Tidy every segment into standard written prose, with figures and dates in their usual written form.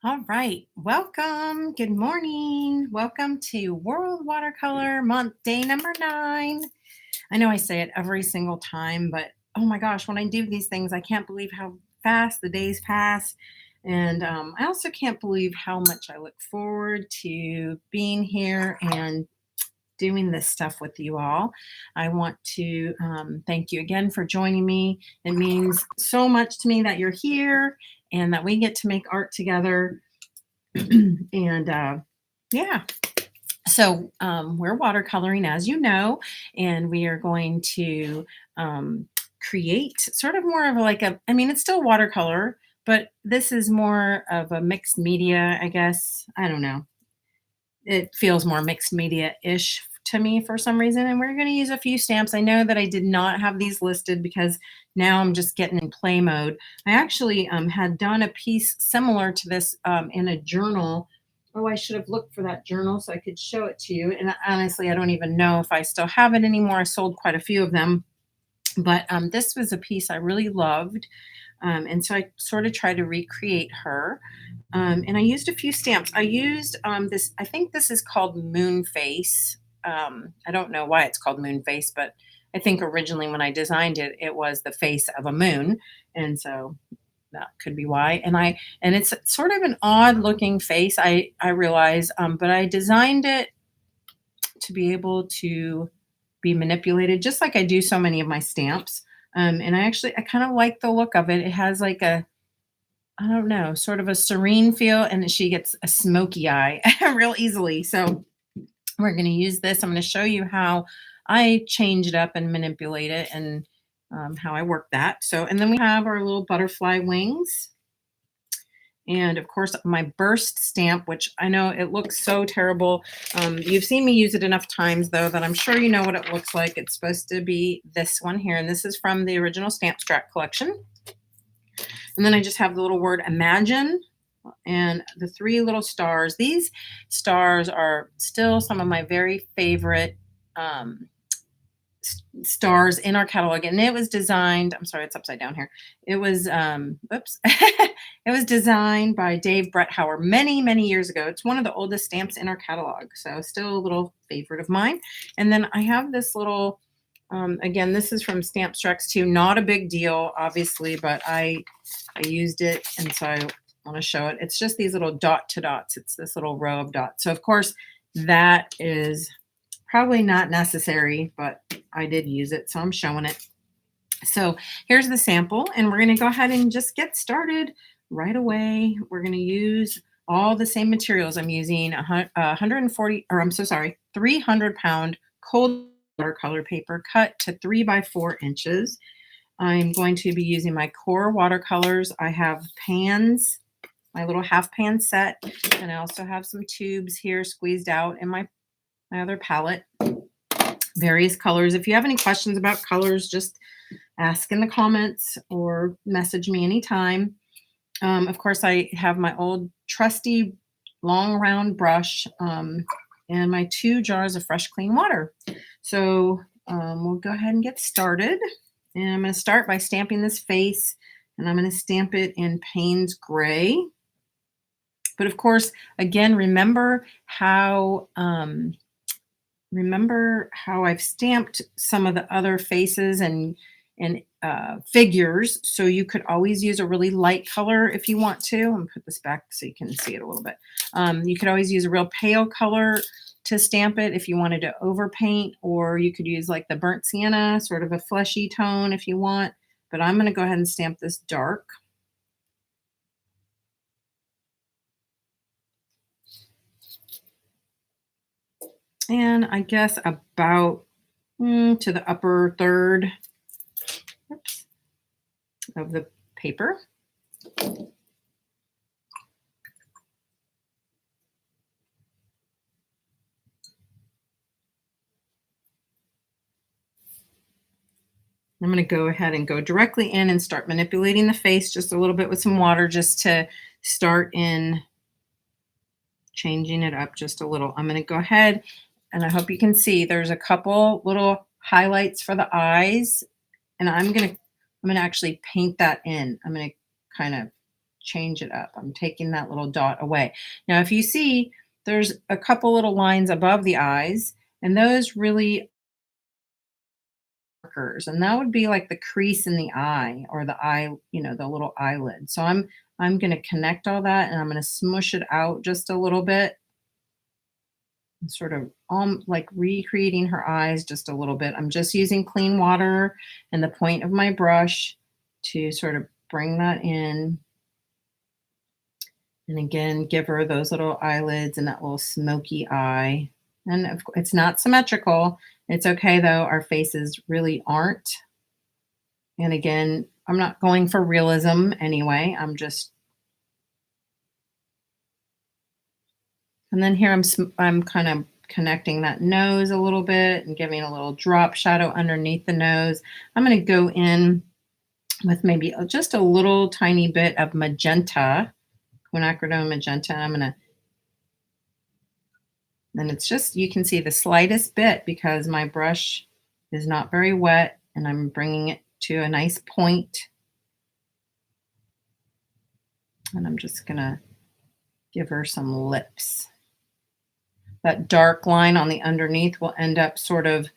All right, welcome. Good morning. Welcome to World Watercolor Month, day number 9. I know I say it every single time, but oh my gosh, when I do these things, I can't believe how fast the days pass. And I also can't believe how much I look forward to being here and doing this stuff with you all. I want to thank you again for joining me. It means so much to me that you're here and that we get to make art together. And yeah, so we're watercoloring, as you know, and we are going to create sort of more of like a, I mean, it's still watercolor, but this is more of a mixed media, I guess. I don't know. It feels more mixed media-ish to me for some reason. And we're going to use a few stamps. I know that I did not have these listed because now I'm just getting in play mode. I actually had done a piece similar to this in a journal. Oh, I should have looked for that journal so I could show it to you. And honestly, I don't even know if I still have it anymore. I sold quite a few of them. But this was a piece I really loved. And so I sort of tried to recreate her. And I used a few stamps. I used this, I think this is called Moon Face. I don't know why it's called Moon Face, but I think originally when I designed it, it was the face of a moon. And so that could be why. And it's sort of an odd looking face, I realize, but I designed it to be able to be manipulated just like I do so many of my stamps. And I kind of like the look of it. It has like a, I don't know, sort of a serene feel, and she gets a smoky eye real easily. So we're going to use this. I'm going to show you how I change it up and manipulate it and how I work that. So, and then we have our little butterfly wings. And of course, my burst stamp, which I know it looks so terrible. You've seen me use it enough times, though, that I'm sure you know what it looks like. It's supposed to be this one here. And this is from the original Stamp Strat collection. And then I just have the little word imagine and the 3 little stars. These stars are still some of my very favorite stars in our catalog. And it was designed, I'm sorry, it's upside down here. It was, oops, it was designed by Dave Bretthauer many, many years ago. It's one of the oldest stamps in our catalog. So still a little favorite of mine. And then I have this little, again, this is from Stamp Strat too. Not a big deal, obviously, but I used it. And so I want to show it. It's just these little dot to dots. It's this little row of dots. So of course that is probably not necessary, but I did use it, so I'm showing it. So here's the sample, and we're going to go ahead and just get started right away. We're going to use all the same materials. I'm using 140, or I'm so sorry, 300-pound cold watercolor paper cut to 3 by 4 inches. I'm going to be using my core watercolors. I have pans, my little half pan set, and I also have some tubes here squeezed out in my other palette, various colors. If you have any questions about colors, just ask in the comments or message me anytime. Of course, I have my old trusty long round brush and my 2 jars of fresh clean water. So we'll go ahead and get started. And I'm going to start by stamping this face, and I'm going to stamp it in Payne's Gray. But of course, again, remember how I've stamped some of the other faces and figures. So you could always use a really light color if you want to. I'm going to put this back so you can see it a little bit. You could always use a real pale color to stamp it if you wanted to overpaint, or you could use like the burnt sienna, sort of a fleshy tone if you want. But I'm going to go ahead and stamp this dark. And I guess about to the upper third of the paper. I'm going to go ahead and go directly in and start manipulating the face just a little bit with some water, just to start in changing it up just a little. I'm going to go ahead, and I hope you can see there's a couple little highlights for the eyes, and I'm going to actually paint that in. I'm going to kind of change it up. I'm taking that little dot away. Now, if you see, there's a couple little lines above the eyes, and those really markers, and that would be like the crease in the eye or the eye, the little eyelid. So I'm going to connect all that and I'm going to smush it out just a little bit, sort of like recreating her eyes just a little bit. I'm just using clean water and the point of my brush to sort of bring that in. And again, give her those little eyelids and that little smoky eye. And it's not symmetrical. It's okay though. Our faces really aren't. And again, I'm not going for realism anyway. And then here I'm kind of connecting that nose a little bit and giving a little drop shadow underneath the nose. I'm going to go in with maybe just a little tiny bit of magenta, quinacridone magenta. And it's just, you can see the slightest bit because my brush is not very wet and I'm bringing it to a nice point. And I'm just going to give her some lips. That dark line on the underneath will end up sort of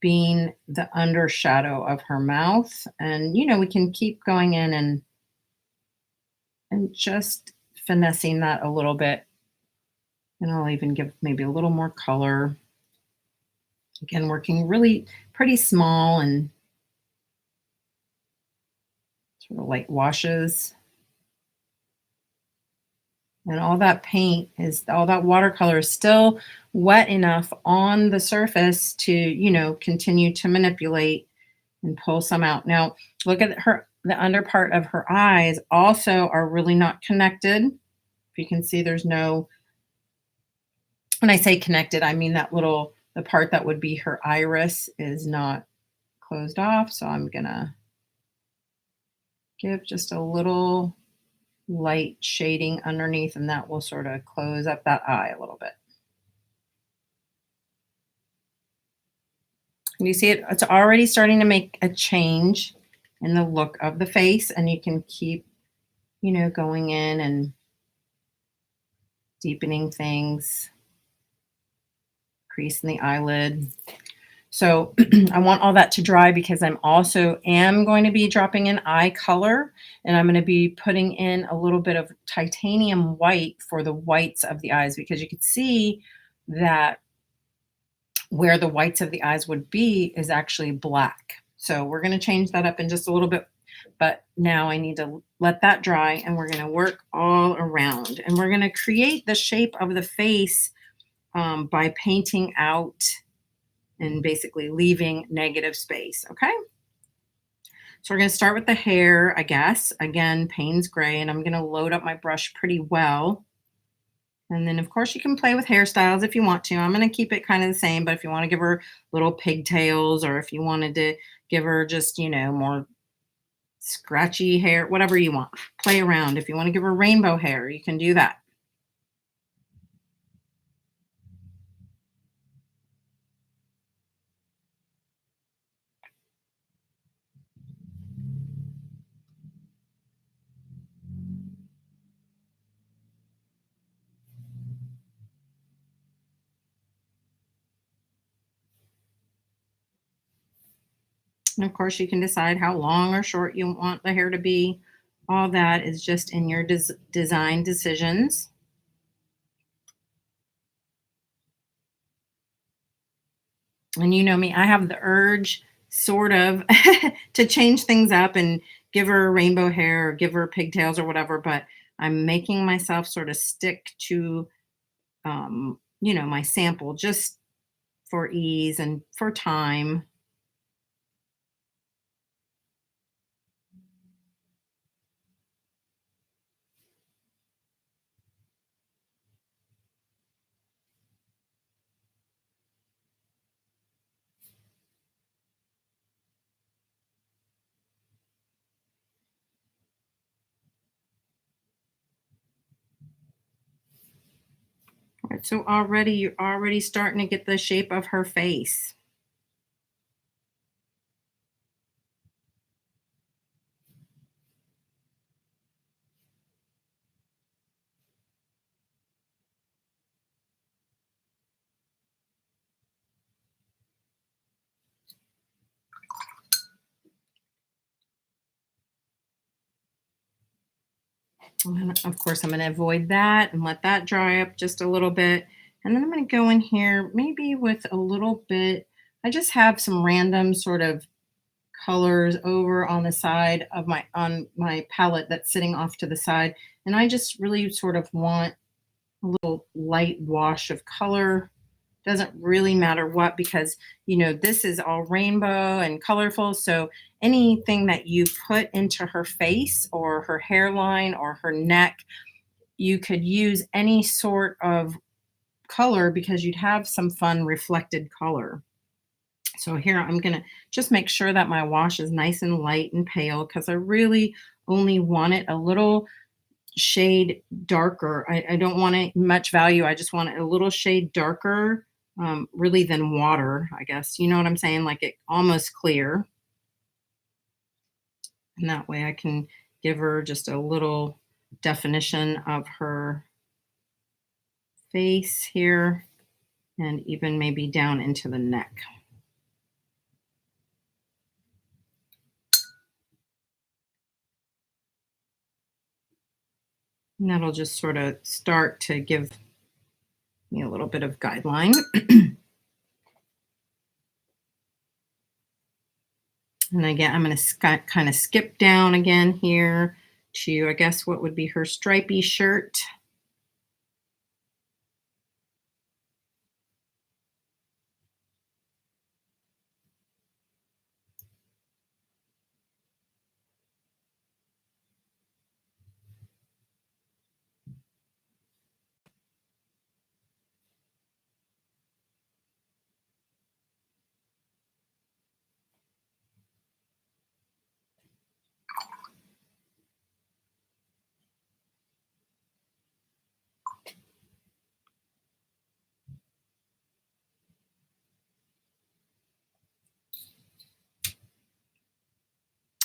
being the undershadow of her mouth. And, we can keep going in and just finessing that a little bit. And I'll even give maybe a little more color. Again, working really pretty small and sort of light washes. And all that all that watercolor is still wet enough on the surface to, continue to manipulate and pull some out. Now, look at the under part of her eyes also are really not connected. If you can see, there's no, when I say connected, I mean the part that would be her iris is not closed off. So I'm gonna give just a little light shading underneath, and that will sort of close up that eye a little bit. And you see it's already starting to make a change in the look of the face, and you can keep, going in and deepening things, crease in the eyelid. So I want all that to dry because I'm also going to be dropping in eye color, and I'm going to be putting in a little bit of titanium white for the whites of the eyes, because you could see that where the whites of the eyes would be is actually black. So we're going to change that up in just a little bit, but now I need to let that dry, and we're going to work all around, and we're going to create the shape of the face by painting out and basically leaving negative space. Okay. So we're going to start with the hair, I guess. Again, Payne's Gray, and I'm going to load up my brush pretty well. And then, of course, you can play with hairstyles if you want to. I'm going to keep it kind of the same, but if you want to give her little pigtails, or if you wanted to give her just, more scratchy hair, whatever you want, play around. If you want to give her rainbow hair, you can do that. And of course, you can decide how long or short you want the hair to be. All that is just in your design decisions. And you know me, I have the urge sort of to change things up and give her rainbow hair or give her pigtails or whatever, but I'm making myself sort of stick to, my sample just for ease and for time. All right, so you're already starting to get the shape of her face. And of course, I'm going to avoid that and let that dry up just a little bit. And then I'm going to go in here maybe with a little bit. I just have some random sort of colors over on the side of my palette that's sitting off to the side. And I just really sort of want a little light wash of color. Doesn't really matter what, because this is all rainbow and colorful. So anything that you put into her face or her hairline or her neck, you could use any sort of color because you'd have some fun reflected color. So here I'm going to just make sure that my wash is nice and light and pale, because I really only want it a little shade darker. I don't want it much value. I just want it a little shade darker, really, than water, I guess. You know what I'm saying? Like it almost clear. And that way I can give her just a little definition of her face here, and even maybe down into the neck. And that'll just sort of start to give me a little bit of guideline. And again, I'm going to kind of skip down again here to, I guess, what would be her stripy shirt.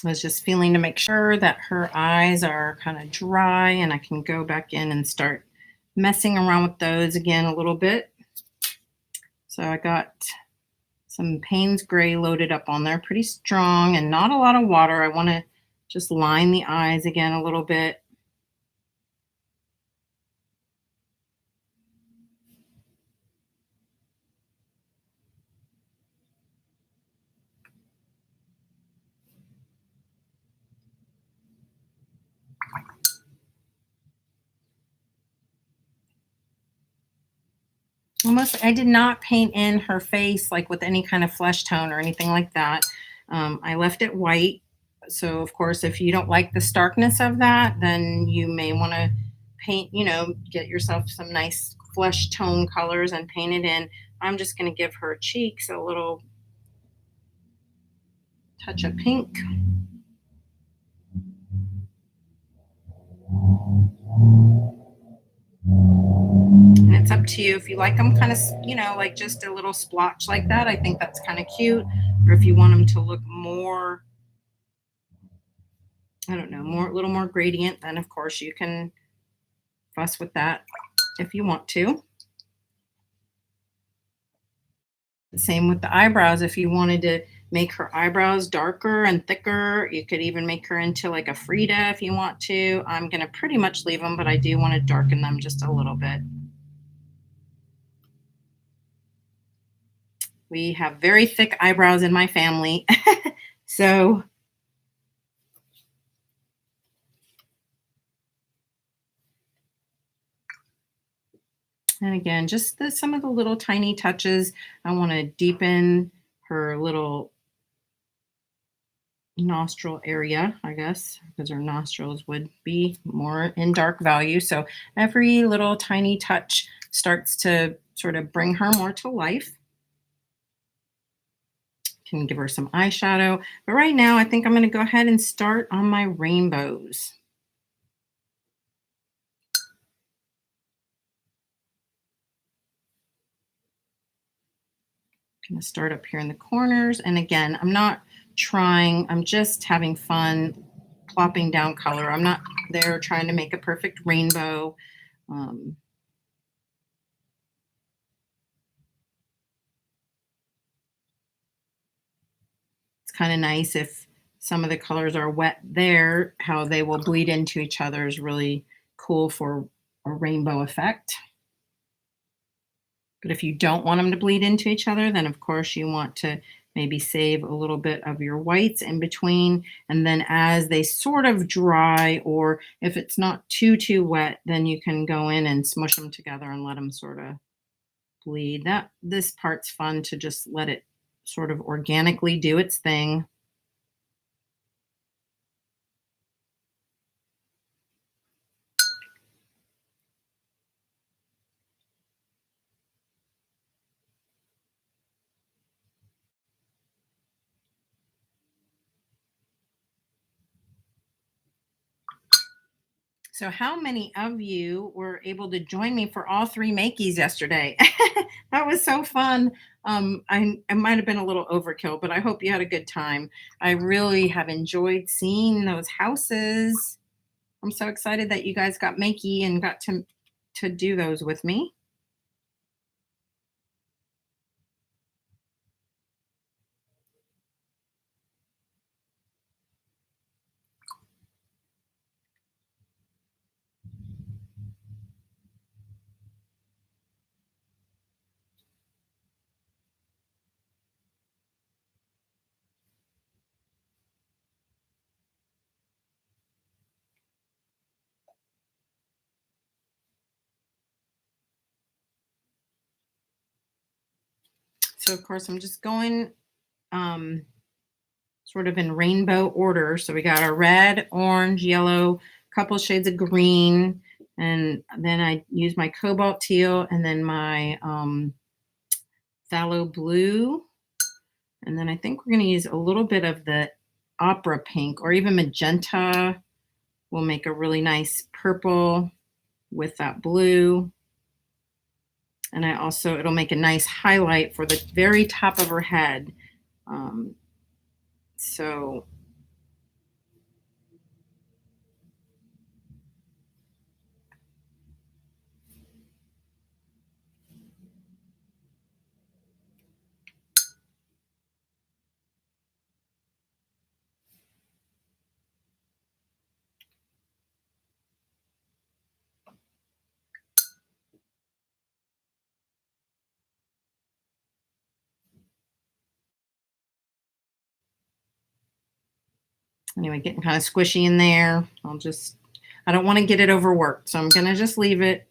I was just feeling to make sure that her eyes are kind of dry, and I can go back in and start messing around with those again a little bit. So I got some Payne's Gray loaded up on there, pretty strong, and not a lot of water. I want to just line the eyes again a little bit. Almost, I did not paint in her face like with any kind of flesh tone or anything like that. I left it white. So of course, if you don't like the starkness of that, then you may want to paint, get yourself some nice flesh tone colors and paint it in. I'm just going to give her cheeks a little touch of pink. And it's up to you if you like them kind of, like just a little splotch like that. I think that's kind of cute. Or if you want them to look more, I don't know, a little more gradient, then of course you can fuss with that if you want to. Same with the eyebrows. If you wanted to make her eyebrows darker and thicker, you could even make her into like a Frida if you want to. I'm going to pretty much leave them, but I do want to darken them just a little bit. We have very thick eyebrows in my family. So and again, just some of the little tiny touches. I want to deepen her little nostril area, I guess, because her nostrils would be more in dark value. So every little tiny touch starts to sort of bring her more to life. Can give her some eyeshadow. But right now, I think I'm going to go ahead and start on my rainbows. I'm going to start up here in the corners. And again, I'm not trying, I'm just having fun plopping down color. I'm not there trying to make a perfect rainbow. It's kind of nice if some of the colors are wet there, how they will bleed into each other is really cool for a rainbow effect. But if you don't want them to bleed into each other, then of course you want to maybe save a little bit of your whites in between. And then as they sort of dry, or if it's not too wet, then you can go in and smush them together and let them sort of bleed. This part's fun to just let it sort of organically do its thing. So how many of you were able to join me for all three makeys yesterday? That was so fun. I might have been a little overkill, but I hope you had a good time. I really have enjoyed seeing those houses. I'm so excited that you guys got makey and got to do those with me. So of course I'm just going sort of in rainbow order. So we got our red, orange, yellow, couple shades of green, and then I use my cobalt teal and then my phthalo blue. And then I think we're going to use a little bit of the opera pink or even magenta. We'll make a really nice purple with that blue. And it'll make a nice highlight for the very top of her head. So anyway, getting kind of squishy in there. I don't want to get it overworked, so I'm going to just leave it.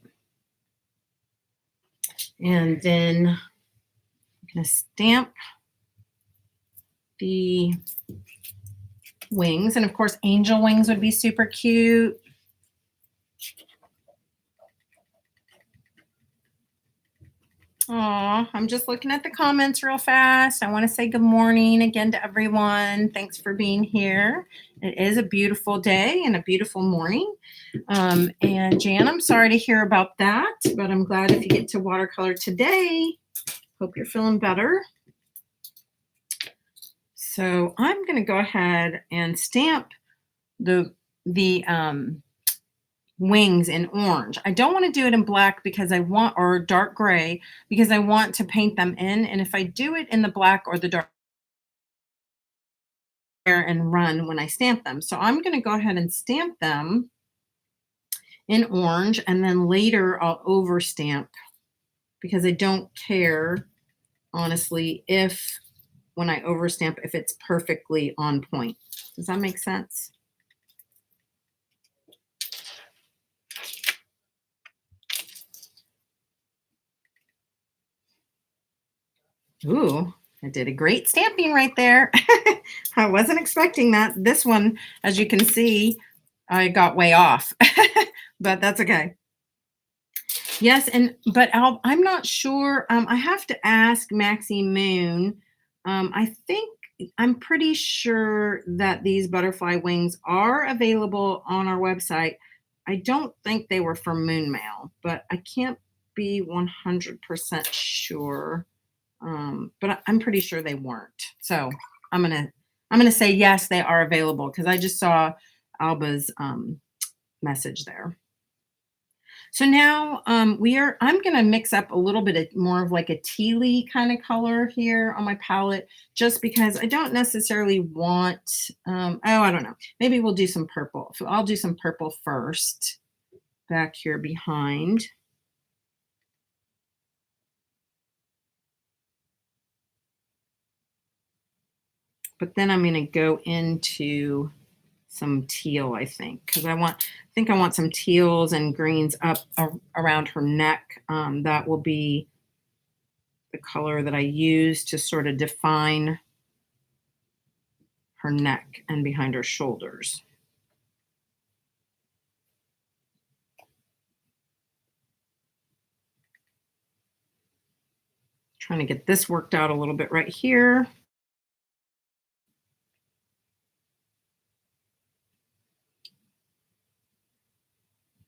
And then I'm going to stamp the wings. And of course, angel wings would be super cute. Aw, I'm just looking at the comments real fast. I want to say good morning again to everyone. Thanks for being here. It is a beautiful day and a beautiful morning. And Jan, I'm sorry to hear about that, but I'm glad if you get to watercolor today. Hope you're feeling better. So I'm going to go ahead and stamp the wings in orange. I don't want to do it in black or dark gray, because I want to paint them in. And if I do it in the black or the dark and run when I stamp them. So I'm going to go ahead and stamp them in orange, and then later I'll overstamp, because I don't care, honestly, if when I overstamp, if it's perfectly on point. Does that make sense? Ooh, I did a great stamping right there. I wasn't expecting that. This one, as you can see, I got way off, but that's okay. Yes, but I'm not sure. I have to ask Maxie Moon. I'm pretty sure that these butterfly wings are available on our website. I don't think they were for Moon Mail, but I can't be 100% sure. But I'm pretty sure they weren't. So I'm gonna say yes, they are available, because I just saw Alba's message there. So now I'm going to mix up a little bit of more of like a tealy kind of color here on my palette, just because I don't necessarily want, oh, I don't know. Maybe we'll do some purple. So I'll do some purple first back here behind. But then I'm going to go into some teal, I think, because I want some teals and greens up around her neck. That will be the color that I use to sort of define her neck and behind her shoulders. Trying to get this worked out a little bit right here.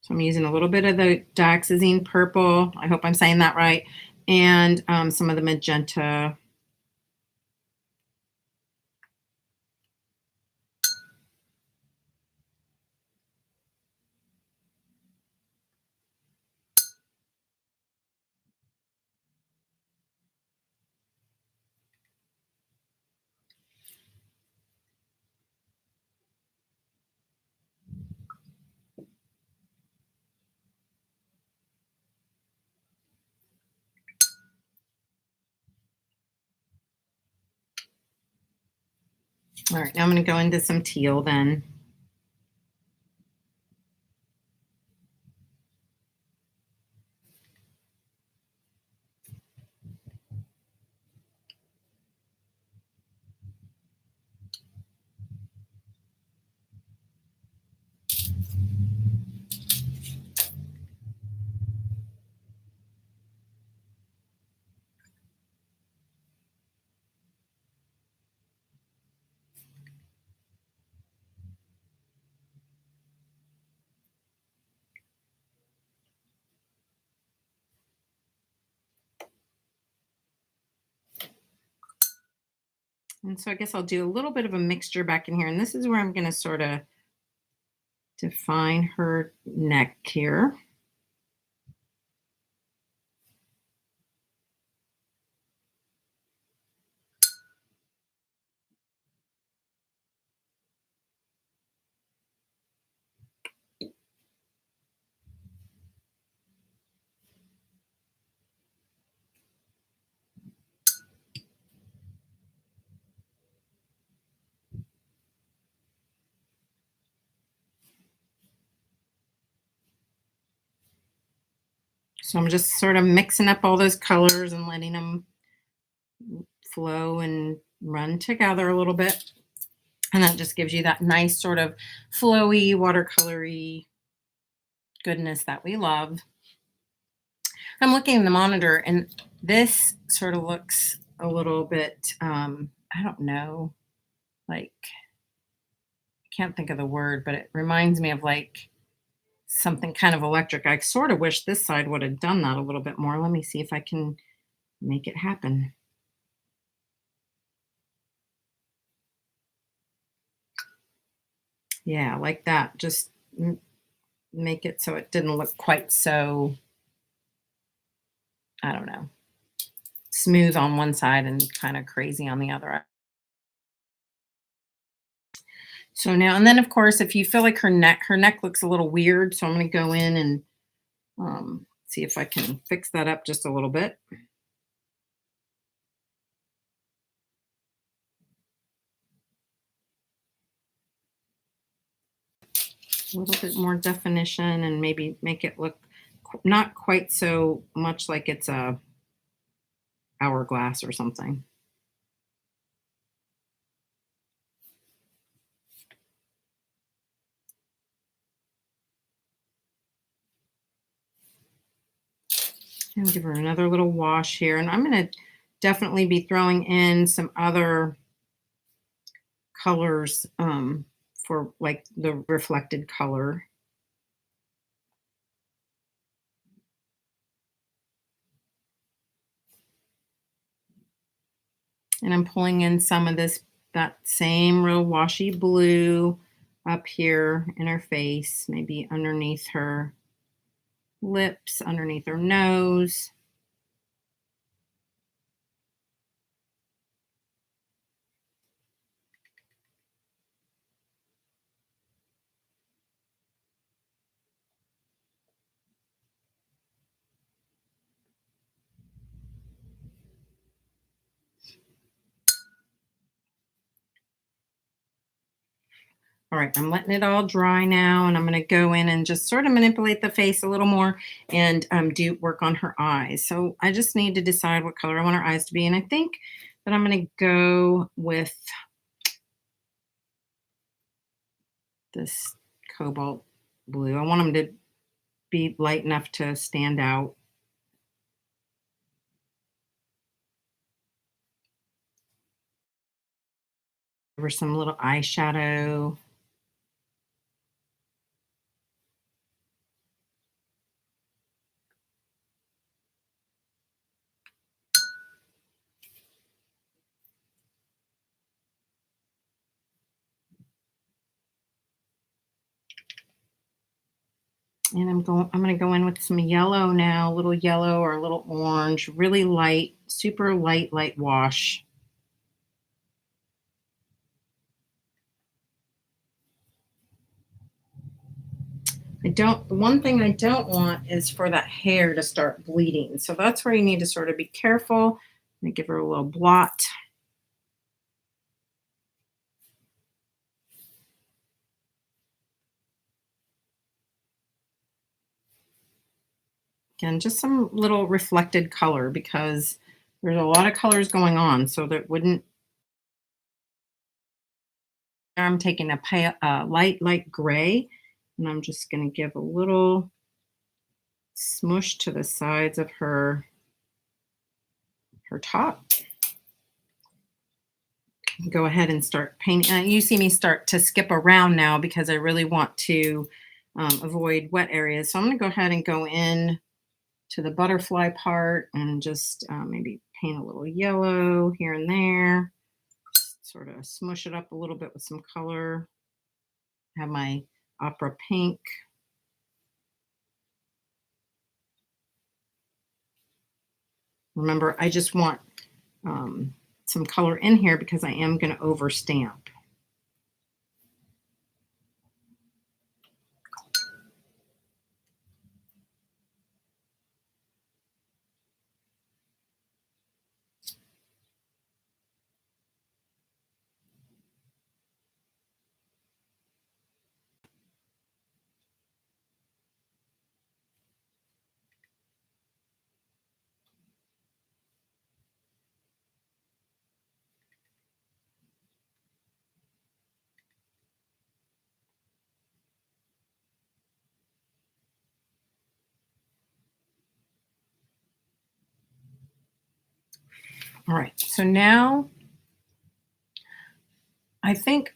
So I'm using a little bit of the dioxazine purple. I hope I'm saying that right. And some of the magenta. All right, now I'm going to go into some teal then. And so I guess I'll do a little bit of a mixture back in here. And this is where I'm going to sort of define her neck here. So I'm just sort of mixing up all those colors and letting them flow and run together a little bit. And that just gives you that nice sort of flowy, watercolory goodness that we love. I'm looking at the monitor and this sort of looks a little bit, I don't know, like, I can't think of the word, but it reminds me of like something kind of electric. I sort of wish this side would have done that a little bit more. Let me see if I can make it happen. Yeah, like that. Just make it so it didn't look quite so, I don't know, smooth on one side and kind of crazy on the other. So now, and then of course, if you feel like her neck looks a little weird, so I'm going to go in and see if I can fix that up just a little bit. A little bit more definition and maybe make it look not quite so much like it's a hourglass or something. And give her another little wash here. And I'm going to definitely be throwing in some other colors for like the reflected color. And I'm pulling in some of that same real washy blue up here in her face, maybe underneath her lips, underneath her nose. All right, I'm letting it all dry now, and I'm going to go in and just sort of manipulate the face a little more and do work on her eyes. So I just need to decide what color I want her eyes to be, and I think that I'm going to go with this cobalt blue. I want them to be light enough to stand out. Over some little eyeshadow. And I'm going to go in with some yellow now, a little yellow or a little orange, really light, super light wash. One thing I don't want is for that hair to start bleeding. So that's where you need to sort of be careful. Let me give her a little blot. Again, just some little reflected color because there's a lot of colors going on. So that wouldn't, I'm taking a light gray, and I'm just going to give a little smush to the sides of her top. Go ahead and start painting. You see me start to skip around now because I really want to avoid wet areas. So I'm going to go ahead and go in to the butterfly part and just maybe paint a little yellow here and there. Sort of smush it up a little bit with some color. Have my opera pink. Remember, I just want some color in here because I am going to over stamp. All right, so now I think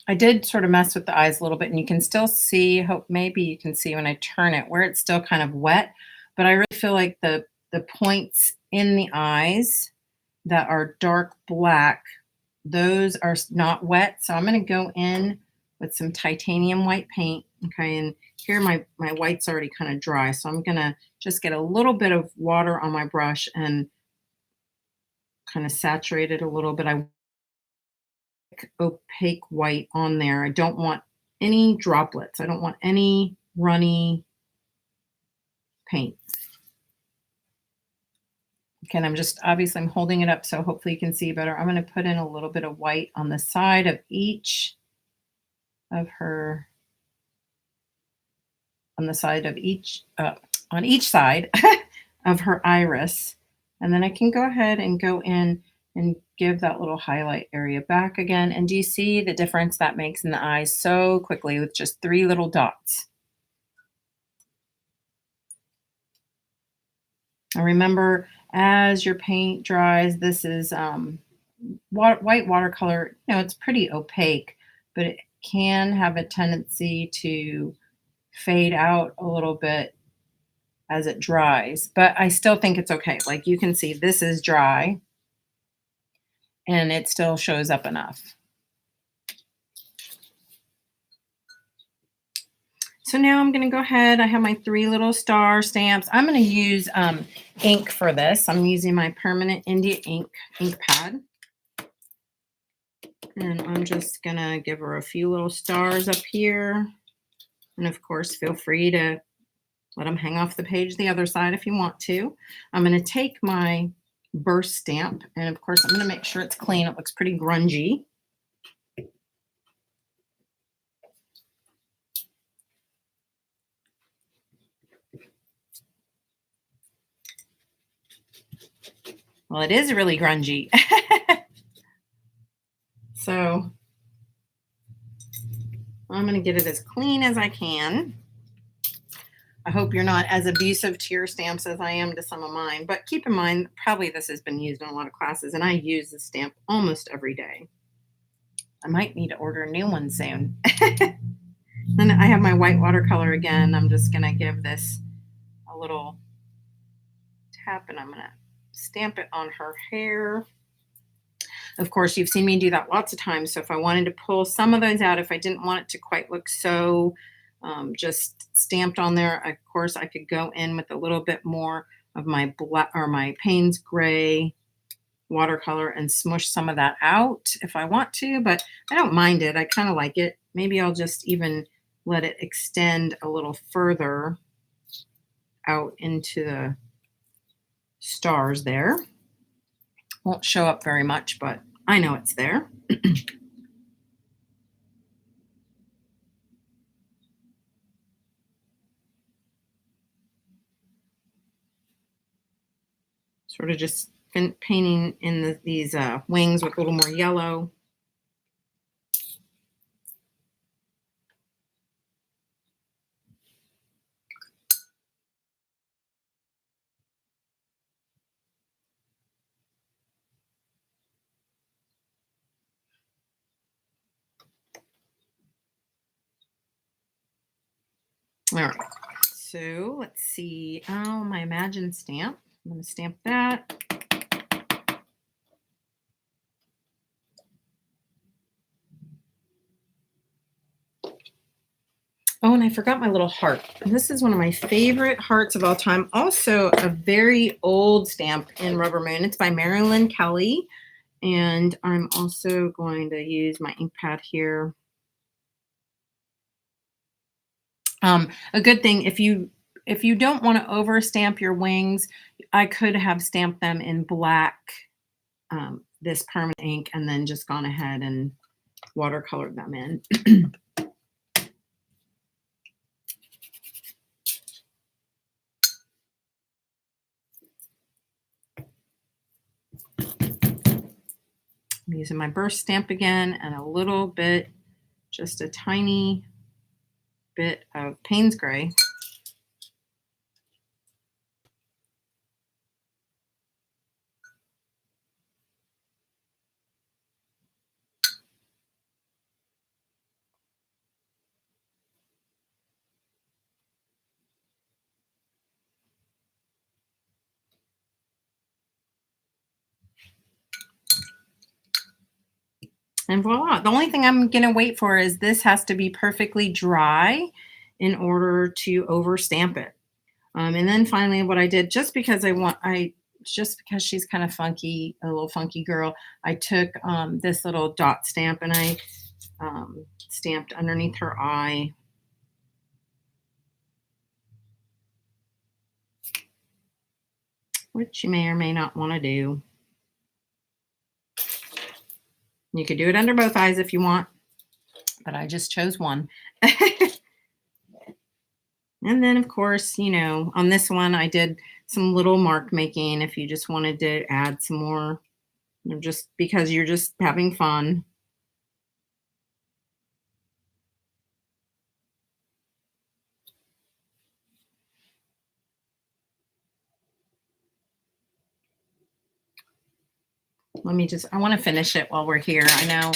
I did sort of mess with the eyes a little bit, and you can still see, hope maybe you can see when I turn it where it's still kind of wet, but I really feel like the points in the eyes that are dark black, those are not wet. So I'm going to go in with some titanium white paint. Okay, and here my white's already kind of dry, so I'm going to just get a little bit of water on my brush and kind of saturate it a little bit. I opaque white on there. I don't want any droplets. I don't want any runny paint. Okay, and I'm just, obviously I'm holding it up so hopefully you can see better. I'm going to put in a little bit of white on the side of each of her, on the side of each, on each side of her iris. And then I can go ahead and go in and give that little highlight area back again. And do you see the difference that makes in the eyes so quickly with just 3 little dots? And remember, as your paint dries, this is white watercolor. You know, it's pretty opaque, but it can have a tendency to fade out a little bit as it dries. But I still think it's okay. Like you can see, this is dry, and it still shows up enough. So now I'm going to go ahead. I have my 3 little star stamps. I'm going to use ink for this. I'm using my permanent India ink pad. And I'm just going to give her a few little stars up here. And of course, feel free to let them hang off the page the other side if you want to. I'm going to take my burst stamp, and of course, I'm going to make sure it's clean. It looks pretty grungy. Well, it is really grungy. So I'm going to get it as clean as I can. I hope you're not as abusive to your stamps as I am to some of mine, but keep in mind, probably this has been used in a lot of classes, and I use this stamp almost every day. I might need to order a new one soon. Then I have my white watercolor again. I'm just going to give this a little tap, and I'm going to stamp it on her hair. Of course, you've seen me do that lots of times. So if I wanted to pull some of those out, if I didn't want it to quite look so just stamped on there, of course, I could go in with a little bit more of my black or my Payne's gray watercolor and smush some of that out if I want to, but I don't mind it. I kind of like it. Maybe I'll just even let it extend a little further out into the stars there. Won't show up very much, but I know it's there. Sort of just painting in these wings with a little more yellow. All right, so let's see. Oh, my Imagine stamp. I'm going to stamp that. Oh, and I forgot my little heart. This is one of my favorite hearts of all time. Also, a very old stamp in RubberMoon. It's by Marilyn Kelly. And I'm also going to use my ink pad here. A good thing, if you don't want to over stamp your wings, I could have stamped them in black, this permanent ink, and then just gone ahead and watercolored them in. I'm using my burst stamp again and a little bit, just a tiny bit of Payne's gray. And voila. The only thing I'm going to wait for is this has to be perfectly dry in order to over stamp it. And then finally what I did, just because she's kind of funky, a little funky girl, I took this little dot stamp and I stamped underneath her eye. Which you may or may not want to do. You could do it under both eyes if you want, but I just chose one. And then, of course, on this one, I did some little mark making if you just wanted to add some more, just because you're just having fun. I want to finish it while we're here. I know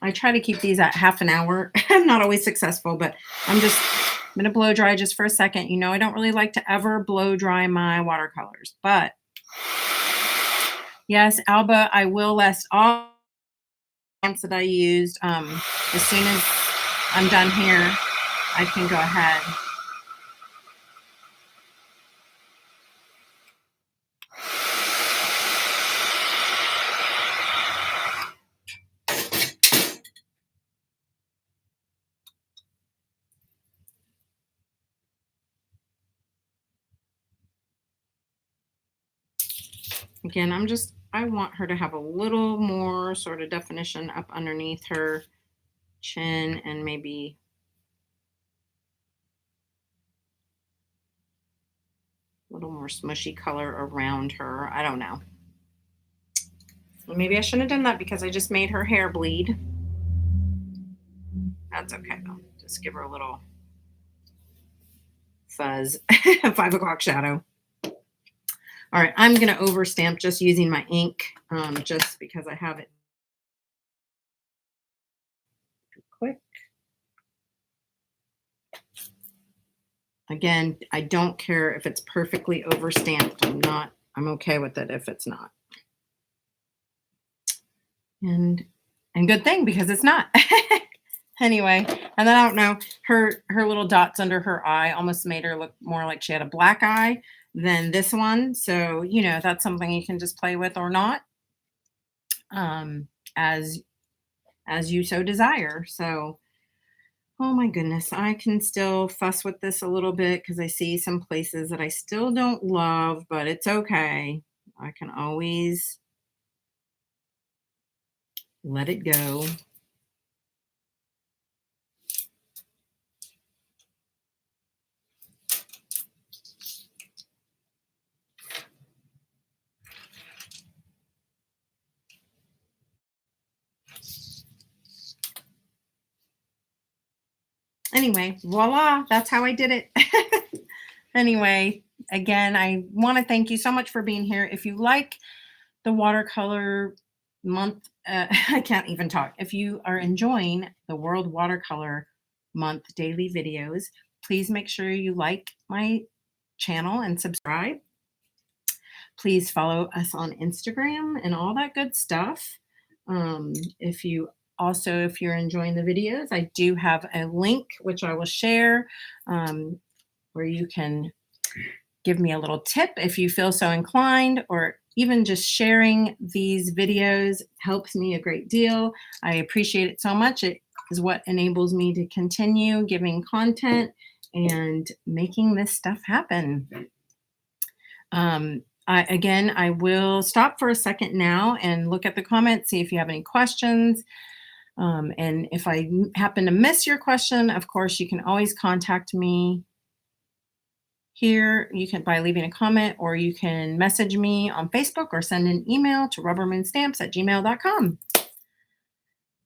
I try to keep these at half an hour. I'm not always successful, but I'm going to blow dry just for a second. I don't really like to ever blow dry my watercolors, but yes, Alba, I will list all stamps that I used as soon as I'm done here. I can go ahead. Again, I want her to have a little more sort of definition up underneath her chin and maybe a little more smushy color around her. I don't know. Maybe I shouldn't have done that because I just made her hair bleed. That's okay though. Just give her a little fuzz. 5 o'clock shadow. All right, I'm going to overstamp just using my ink just because I have it quick. Again, I don't care if it's perfectly overstamped. I'm okay with it if it's not. And good thing because it's not. Anyway, and then I don't know, her little dots under her eye almost made her look more like she had a black eye than this one. So, you know, that's something you can just play with or not, as you so desire. So, oh my goodness, I can still fuss with this a little bit because I see some places that I still don't love, but it's okay. I can always let it go. Anyway, voila, that's how I did it. Anyway, again, I want to thank you so much for being here. If you like the watercolor month, I can't even talk. If you are enjoying the World Watercolor Month daily videos, please make sure you like my channel and subscribe. Please follow us on Instagram and all that good stuff. If you're enjoying the videos, I do have a link which I will share, where you can give me a little tip if you feel so inclined, or even just sharing these videos helps me a great deal. I appreciate it so much. It is what enables me to continue giving content and making this stuff happen. I will stop for a second now and look at the comments, see if you have any questions. And if I happen to miss your question, of course, you can always contact me here. You can by leaving a comment, or you can message me on Facebook or send an email to rubbermoonstamps@gmail.com.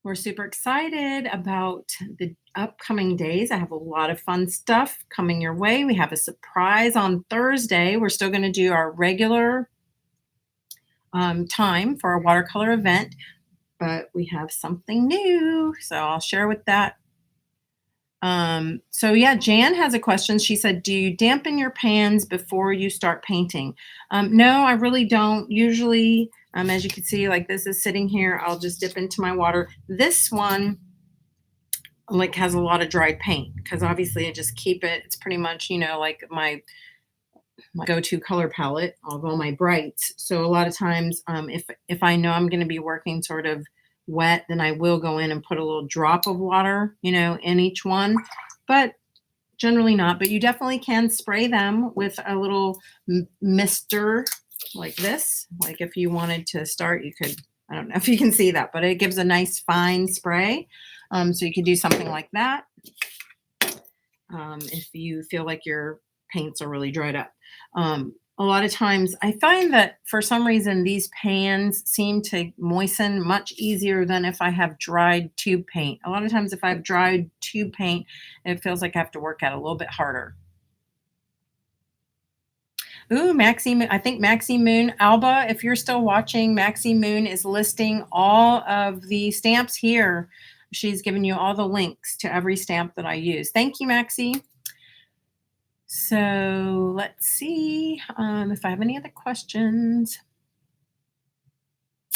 We're super excited about the upcoming days. I have a lot of fun stuff coming your way. We have a surprise on Thursday. We're still going to do our regular time for our watercolor event, but we have something new. So I'll share with that. So yeah, Jan has a question. She said, do you dampen your pans before you start painting? No, I really don't. Usually, as you can see, like this is sitting here, I'll just dip into my water. This one like has a lot of dried paint because obviously I just keep it. It's pretty much, you know, like my go-to color palette of all my brights. So a lot of times, if I know I'm going to be working sort of wet, then I will go in and put a little drop of water, you know, in each one, but generally not. But you definitely can spray them with a little mister like this. Like if you wanted to start, you could, I don't know if you can see that, but it gives a nice fine spray. So you could do something like that. If you feel like your paints are really dried up. A lot of times I find that for some reason these pans seem to moisten much easier than if I have dried tube paint. A lot of times if I have dried tube paint, it feels like I have to work at it a little bit harder. Ooh, Maxie Moon. I think Maxie Moon Alba, if you're still watching, Maxie Moon is listing all of the stamps here. She's given you all the links to every stamp that I use. Thank you, Maxie. So let's see if I have any other questions.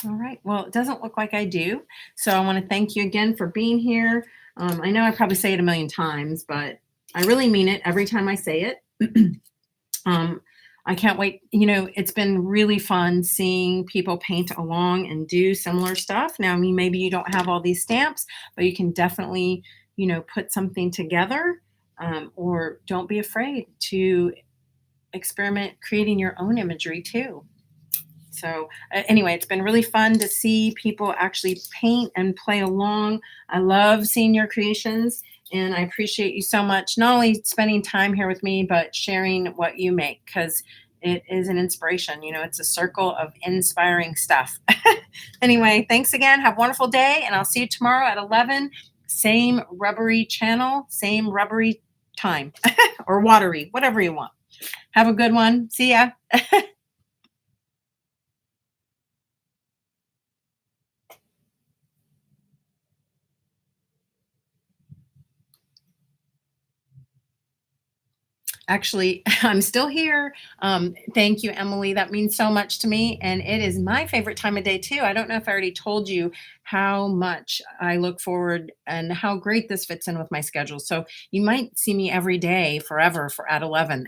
All right. Well, it doesn't look like I do. So I want to thank you again for being here. I know I probably say it a million times, but I really mean it every time I say it. um, I can't wait. It's been really fun seeing people paint along and do similar stuff. Now, I mean, maybe you don't have all these stamps, but you can definitely, put something together, or don't be afraid to experiment creating your own imagery too. So, anyway, it's been really fun to see people actually paint and play along. I love seeing your creations, and I appreciate you so much, not only spending time here with me, but sharing what you make, because it is an inspiration. It's a circle of inspiring stuff. Anyway, thanks again. Have a wonderful day, and I'll see you tomorrow at 11. Same rubbery channel, same rubbery time, or watery, whatever you want. Have a good one. See ya. Actually, I'm still here. Thank you, Emily. That means so much to me. And it is my favorite time of day, too. I don't know if I already told you how much I look forward and how great this fits in with my schedule. So you might see me every day forever for at 11.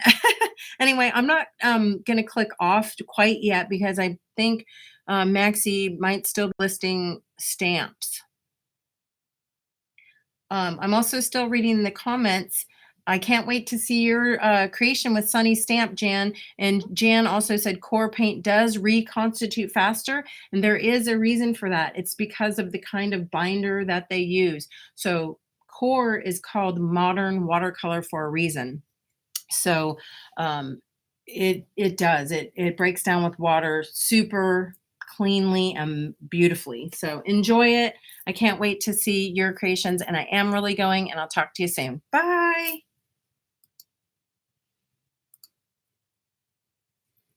Anyway, I'm not going to click off quite yet because I think Maxie might still be listing stamps. I'm also still reading the comments. I can't wait to see your creation with Sunny Stamp, Jan. And Jan also said core paint does reconstitute faster. And there is a reason for that. It's because of the kind of binder that they use. So core is called modern watercolor for a reason. So it does. It breaks down with water super cleanly and beautifully. So enjoy it. I can't wait to see your creations, and I am really going, and I'll talk to you soon. Bye.